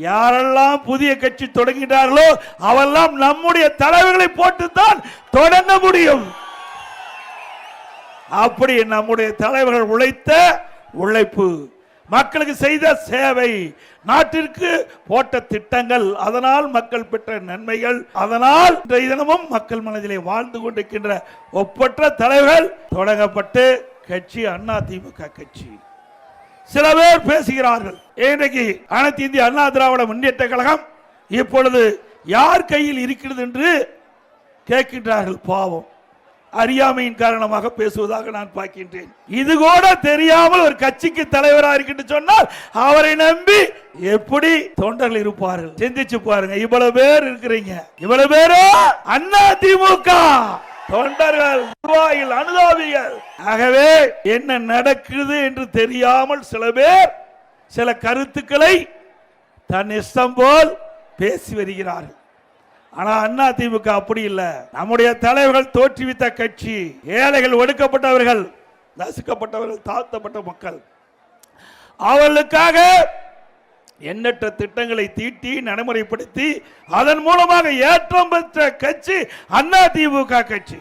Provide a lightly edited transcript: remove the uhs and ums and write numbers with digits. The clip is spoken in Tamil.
யாரெல்லாம் புதிய கட்சி தொடங்கினார்களோ அவெல்லாம் நம்முடைய தலைவர்களை போட்டுத்தான் தொடங்க முடியும். அப்படி நம்முடைய தலைவர்கள் உழைத்த உழைப்பு, மக்களுக்கு செய்த சேவை, நாட்டிற்கு போட்ட திட்டங்கள், அதனால் மக்கள் பெற்ற நன்மைகள், அதனால் இன்றைய தினமும் மக்கள் மனதிலே வாழ்ந்து கொண்டிருக்கின்ற ஒப்பற்ற தலைவர்கள் தொடங்கப்பட்டு கட்சி அதிமுக கட்சி. சில பேர் பேசுகிறார்கள், இன்றைக்கு அனைத்து இந்திய அண்ணா திராவிட முன்னேற்ற கழகம் இப்பொழுது யார் கையில் இருக்கிறது என்று கேட்கின்றார்கள். பாவம், அறியாமையின் காரணமாக பேசுவதாக நான் பார்க்கின்றேன். இது கூட தெரியாமல் ஒரு கட்சிக்கு தலைவராக இருக்கின்ற சொன்னால் அவரை நம்பி எப்படி தொண்டர்கள் இருப்பார்கள்? சிந்திச்சு பாருங்க. இவ்வளவு பேர் இருக்கிறீங்க, இவ்வளவு பேரோ அதிமுக தொண்டர்கள், நிர்வாகிகள், அனுதாபிகள். ஆகவே என்ன நடக்குது என்று தெரியாமல் சில பேர் சில கருத்துக்களை தன் இஷ்டம் போல் பேசி வருகிறார்கள். ஆனா அதிமுக அப்படி இல்லை. நம்முடைய தலைவர்கள் தோற்றுவித்த கட்சி. ஏழைகள், ஒடுக்கப்பட்டவர்கள், நசுக்கப்பட்டவர்கள், தாழ்த்தப்பட்ட மக்கள், அவர்களுக்காக எண்ணற்ற திட்டங்களை தீட்டி நடைமுறைப்படுத்தி அதன் மூலமாக ஏற்றம் பெற்ற கட்சி அதிமுக கட்சி.